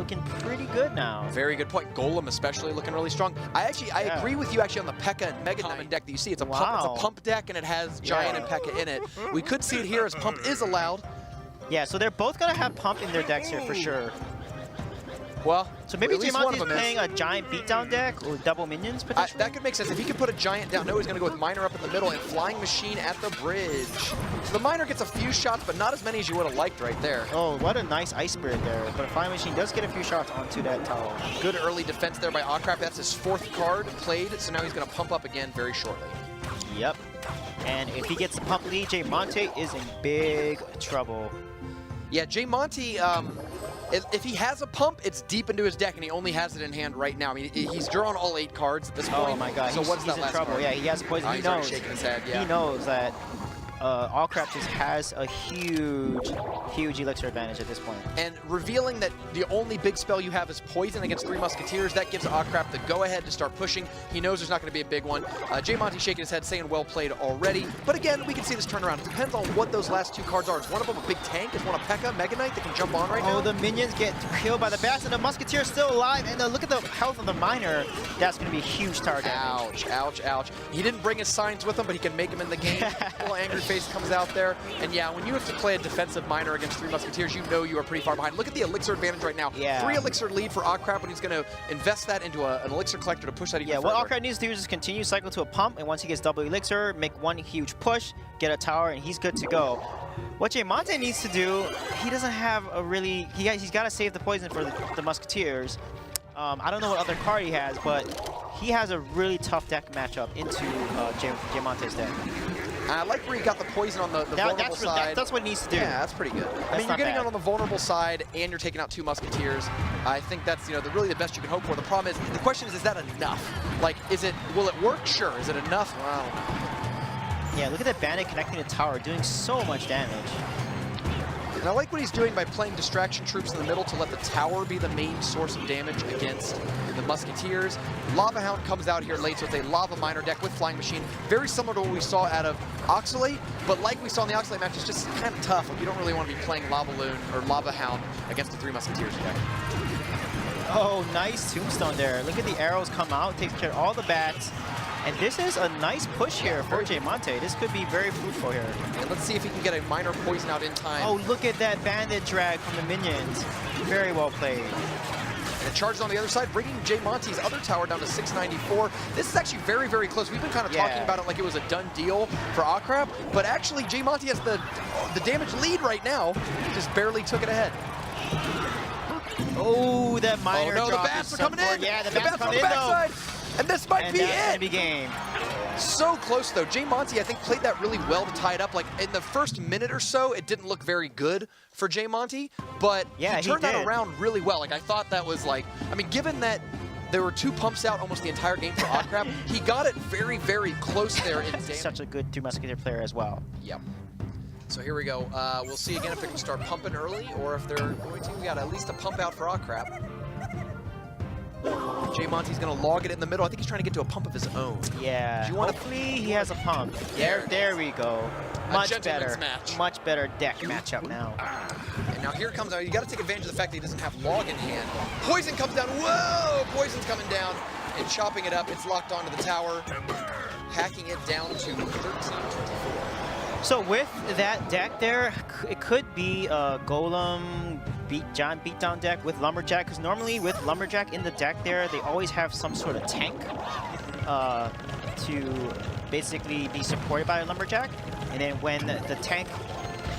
looking pretty good now. Very good point. Golem especially looking really strong. I agree with you actually on the P.E.K.K.A. and Mega Knight deck that you see. It's a pump deck and it has Giant and P.E.K.K.A. in it. We could see it here as Pump is allowed. Yeah, so they're both gonna have Pump in their decks here for sure. Well, so maybe Jmonte is playing a Giant beatdown deck or double minions potentially? That could make sense. If he could put a Giant down, no, he's going to go with Miner up in the middle and Flying Machine at the bridge. So the Miner gets a few shots, but not as many as you would have liked right there. Oh, what a nice Ice Spirit there. But a Flying Machine does get a few shots onto that tower. Good early defense there by Craaaap. That's his 4th card played, so now he's going to pump up again very shortly. Yep. And if he gets the pump lead, Jmonte is in big trouble. Yeah, Jmonte, if he has a pump, it's deep into his deck, and he only has it in hand right now. I mean, he's drawn all 8 cards at this point. Oh my god, so what's he's that in last trouble. card? Yeah, he has poison. Oh, he he's knows. shaking his head, yeah. He knows that Craaaap just has a huge elixir advantage at this point. And revealing that the only big spell you have is poison against 3 Musketeers, that gives Craaaap the go-ahead to start pushing. He knows there's not going to be a big one. Jmonte shaking his head, saying well played already. But again, we can see this turnaround. It depends on what those last 2 cards are. Is one of them a big tank? Is one a P.E.K.K.A. Mega Knight that can jump on right now? Oh, the minions get killed by the bats, and the Musketeer is still alive. And look at the health of the Miner. That's going to be a huge tower damage. Ouch, ouch, ouch. He didn't bring his signs with him, but he can make them in the game. Little angry face comes out there. And yeah, when you have to play a defensive Miner against 3 Musketeers, you know you are pretty far behind. Look at the elixir advantage right now. Yeah. 3 elixir lead for Craaaap, and he's going to invest that into an elixir collector to push that even further. What Craaaap needs to do is just continue cycle to a pump, and once he gets double elixir, make one huge push, get a tower, and he's good to go. What Jmonte needs to do, he doesn't have a really... He's got to save the poison for the Musketeers. I don't know what other card he has, but he has a really tough deck matchup into Jmonte's deck. I like where he got the poison on the vulnerable side. That's what he needs to do. Yeah, that's pretty good. I mean, you're getting out on the vulnerable side, and you're taking out 2 Musketeers. I think that's really the best you can hope for. The problem is, the question is that enough? Like, will it work? Sure. Is it enough? Wow. Yeah, look at that Bandit connecting the tower, doing so much damage. And I like what he's doing by playing distraction troops in the middle to let the tower be the main source of damage against the Musketeers. Lava Hound comes out here late, so it's a Lava Miner deck with Flying Machine. Very similar to what we saw out of Oxalate, but like we saw in the Oxalate match, it's just kind of tough. Like, you don't really want to be playing Lava Loon or Lava Hound against the 3 Musketeers deck. Oh, nice Tombstone there. Look at the arrows come out, takes care of all the bats. And this is a nice push here for Jmonte. This could be very fruitful here. And let's see if he can get a Miner poison out in time. Oh, look at that Bandit drag from the minions. Very well played. And it charges on the other side, bringing Jmonte's other tower down to 694. This is actually very, very close. We've been kind of talking about it like it was a done deal for Craaaap, but actually Jmonte has the damage lead right now. He just barely took it ahead. Oh, that Miner drop. The bats are coming in. Yeah, the bats are coming in though. And this might be it. That's gonna be game. So close though. Jmonte, I think, played that really well to tie it up. Like in the first minute or so, it didn't look very good for Jmonte, but he turned that around really well. Like I thought that was like, I mean, given that there were 2 pumps out almost the entire game for Craaaap, he got it very, very close there in damage. Such a good 2 Musketeer player as well. Yep. So here we go. We'll see again if they can start pumping early or if they're going to. We got at least a pump out for Craaaap. Jmonte's going to log it in the middle. I think he's trying to get to a pump of his own. Yeah. Hopefully he has a pump. There we go. Much better. Much better deck matchup now. And now here comes, you got to take advantage of the fact that he doesn't have log in hand. Poison comes down. Whoa! Poison's coming down and chopping it up. It's locked onto the tower, hacking it down to 1324. So with that deck there, it could be a Golem Giant beatdown deck with Lumberjack, because normally with Lumberjack in the deck there, they always have some sort of tank to basically be supported by a Lumberjack. And then when the tank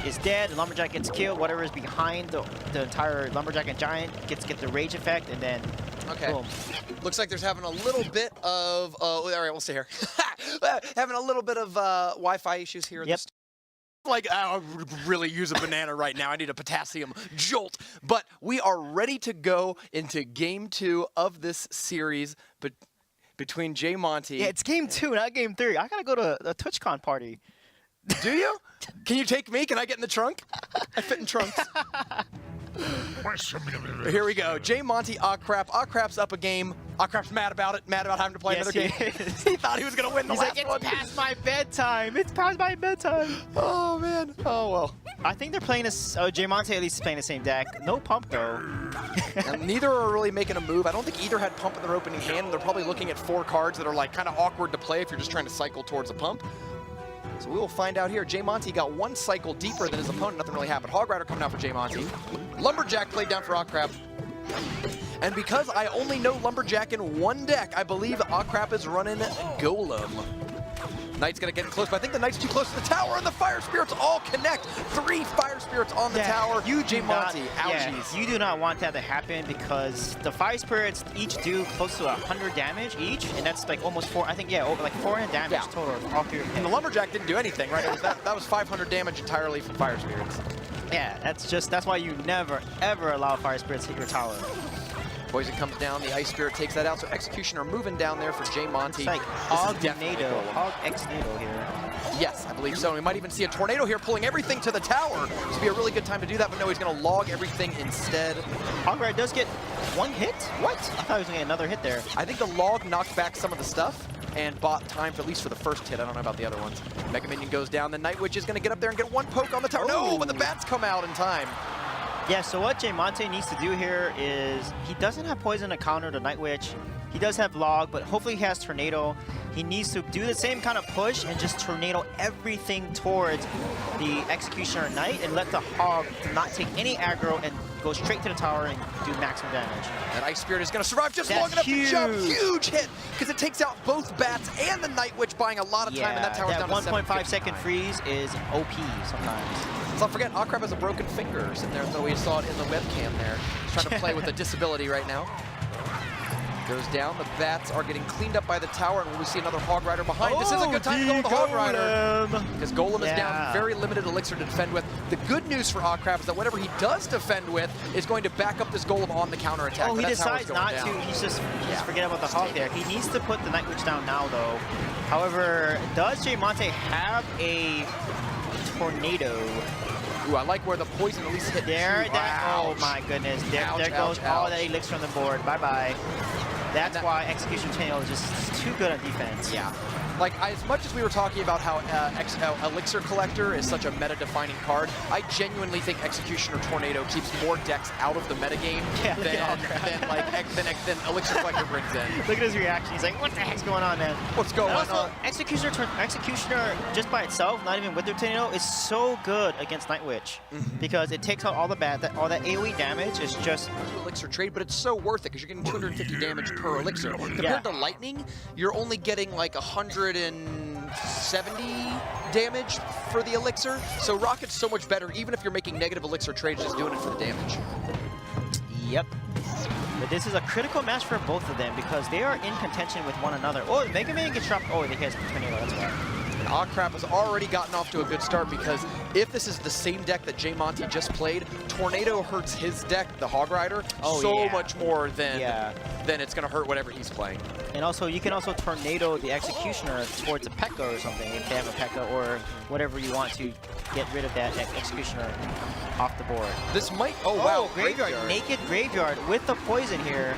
is dead, the Lumberjack gets killed, whatever is behind the entire Lumberjack and Giant get the rage effect, and then boom. Looks like there's having a little bit of, all right, we'll stay here. Having a little bit of Wi-Fi issues here. Yep. Like, I would really use a banana right now. I need a potassium jolt. But we are ready to go into game 2 of this series between Jmonte. Yeah, it's game 2, not game 3. I gotta go to a TwitchCon party. Do you? Can you take me? Can I get in the trunk? I fit in trunks. Here we go. Jmonte, Craaaap. Craap's up a game. Craap's mad about it. Mad about having to play another game. He thought he was going to win the last one. It's past my bedtime. It's past my bedtime. Oh, man. Oh, well. I think they're playing this. Jmonte at least is playing the same deck. No pump, though. And neither are really making a move. I don't think either had pump in their opening hand. They're probably looking at 4 cards that are like kind of awkward to play if you're just trying to cycle towards a pump. So we will find out here. Jmonte got 1 cycle deeper than his opponent. Nothing really happened. Hog Rider coming out for Jmonte. Lumberjack played down for Craaaap. And because I only know Lumberjack in 1 deck, I believe Craaaap is running Golem. Knight's going to get close, but I think the Knight's too close to the tower, and the Fire Spirits all connect. 3 Fire Spirits on the tower. Jmonte, ouchies. You do not want that to happen because the Fire Spirits each do close to 100 damage each, and that's like almost 4, I think, over like 400 damage total. All 3 of them. And the Lumberjack didn't do anything, right? That was 500 damage entirely from Fire Spirits. Yeah, that's why you never, ever allow Fire Spirits to hit your tower. Poison comes down, the Ice Spirit takes that out, so Executioner moving down there for Jmonte. It's like Hog Nado, Hog X Nado here. Yes, I believe so. We might even see a Tornado here pulling everything to the tower. This would be a really good time to do that, but no, he's going to log everything instead. Hog Rider does get 1 hit? What? I thought he was going to get another hit there. I think the log knocked back some of the stuff and bought time for at least for the first hit. I don't know about the other ones. Mega Minion goes down, the Night Witch is going to get up there and get 1 poke on the tower. No, but the bats come out in time. Yeah, so what Jmonte needs to do here is he doesn't have poison to counter the Night Witch. He does have log, but hopefully he has tornado. He needs to do the same kind of push and just tornado everything towards the Executioner Knight and let the Hog not take any aggro and go straight to the tower and do maximum damage. That Ice Spirit is going to survive just long enough to jump. Huge hit, because it takes out both bats and the Night Witch, buying a lot of time, and that tower's down to 1.5 second freeze is OP sometimes. Let's not forget, Craaaap has a broken finger sitting there, though we saw it in the webcam there. He's trying to play with a disability right now. Goes down, the bats are getting cleaned up by the tower, and we see another Hog Rider behind. This is a good time to go with the Hog Rider. Because Golem is down, very limited elixir to defend with. The good news for Craaaap is that whatever he does defend with is going to back up this Golem on the counterattack. Oh, he decides not to. He's just forget about the Hog there. He needs to put the Night Witch down now, though. However, does Jmonte have a tornado? Ooh, I like where the poison at least hit there. Oh my goodness! There goes all that elixir on the board. Bye bye. That's why Execution Tornado is just too good on defense. Yeah. Like, as much as we were talking about how Elixir Collector is such a meta-defining card, I genuinely think Executioner Tornado keeps more decks out of the metagame than Elixir Collector brings in. Look at his reaction. He's like, what the heck's going on, man? What's going on? Executioner, just by itself, not even with their tornado, is so good against Night Witch. Because it takes out all the all that AoE damage is just... Elixir trade, but it's so worth it because you're getting 250 damage per Elixir. Compared to Lightning, you're only getting like 170 damage for the Elixir. So Rocket's so much better, even if you're making negative Elixir trades, just doing it for the damage. Yep. But this is a critical match for both of them because they are in contention with one another. Oh, Mega Man gets dropped. Oh, he has Tornado, that's why. Craaaap has already gotten off to a good start because if this is the same deck that Jmonte just played, Tornado hurts his deck, the Hog Rider, much more than it's going to hurt whatever he's playing. And also, you can also Tornado the Executioner towards a P.E.K.K.A. or something, if they have a P.E.K.K.A. or whatever you want to get rid of that Executioner off the board. This might... Oh, wow. Graveyard. Naked Graveyard with the poison here.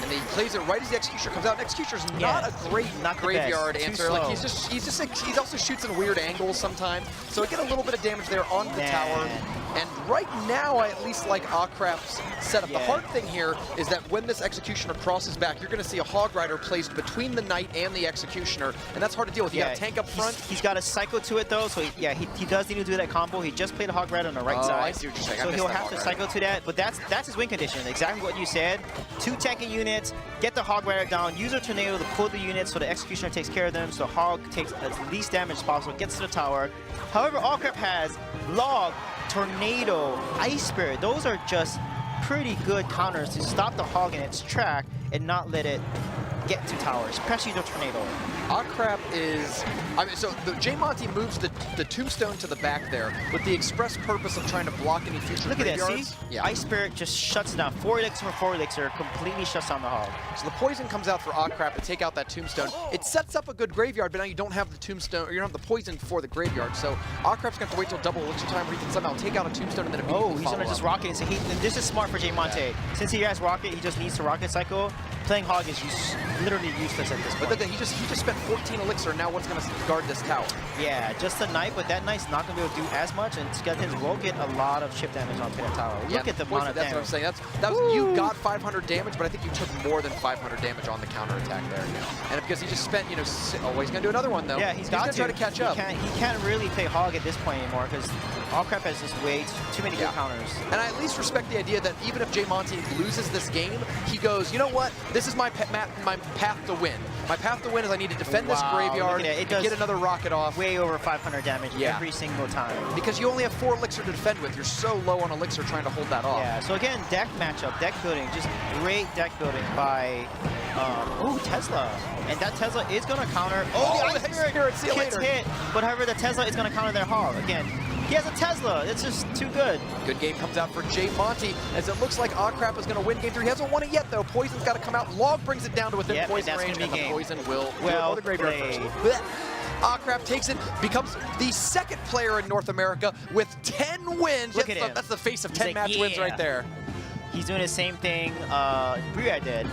And he plays it right as the Executioner comes out. Executioner's not a great graveyard answer. Like he also shoots in weird angles sometimes. So I get a little bit of damage there on the tower. And right now, I at least like Craap's setup. The hard thing here is that when this Executioner crosses back, you're going to see a Hog Rider placed between the Knight and the Executioner, and that's hard to deal with. You got a tank up front. He's got a cycle to it though, so he does need to do that combo. He just played a Hog Rider on the right side. I see what you're saying. So he'll have to cycle to that, but that's his win condition. Exactly what you said. 2 tanking units, get the Hog Rider down, use a Tornado to pull the units so the Executioner takes care of them, so Hog takes as least damage as possible, gets to the tower. However, Craaaap has Log, Tornado, Ice Spirit. Those are just pretty good counters to stop the Hog in its track and not let it get to towers, especially the tornado. Craaaap is, I mean, so the Jmonte moves the tombstone to the back there with the express purpose of trying to block any future Look at that, graveyards. see? Yeah. Ice Spirit just shuts down. 4 elixir for 4 elixir, completely shuts down the hog. So the poison comes out for Craaaap to take out that tombstone. It sets up a good graveyard, but now you don't have the tombstone, or you don't have the poison for the graveyard. So Craap's gonna have to wait till double elixir time where he can somehow take out a tombstone and then immediately He's gonna just rocket. So this is smart for Jmonte. Since he has rocket, he just needs to rocket cycle. Playing hog is literally useless at this point. But then he just spent 14 elixir, and now what's gonna guard this tower? Yeah, just a knight, but that knight's not gonna be able to do as much, and skeletons will get a lot of chip damage onto that tower. Look at the amount of That's damage. what I'm saying. That was, you got 500 damage, but I think you took more than 500 damage on the counter attack there. And because he just spent, he's gonna do another one though. Yeah, he's gonna try to catch up. He can't really play hog at this point anymore because Craaaap has just way too many good counters. And I at least respect the idea that even if Jmonte loses this game, he goes, you know what? This is my path to win. My path to win is I need to defend this graveyard and get another rocket off. Way over 500 damage every single time. Because you only have 4 elixir to defend with. You're so low on elixir trying to hold that off. Yeah, so again, deck matchup, deck building, just great deck building by Tesla. And that Tesla is going to counter. The Ice Spirit gets hit, but however, the Tesla is going to counter their hog. Again, he has a Tesla. It's just too good. Good game comes out for Jmonte, as it looks like Craaaap is going to win game 3. He hasn't won it yet, though. Poison's got to come out. Log brings it down to within poison range, and the poison will go the graveyard first. Craaaap takes it, becomes the 2nd player in North America with 10 wins. Look at him. That's the face of 10 match wins right there. He's doing the same thing Briad did.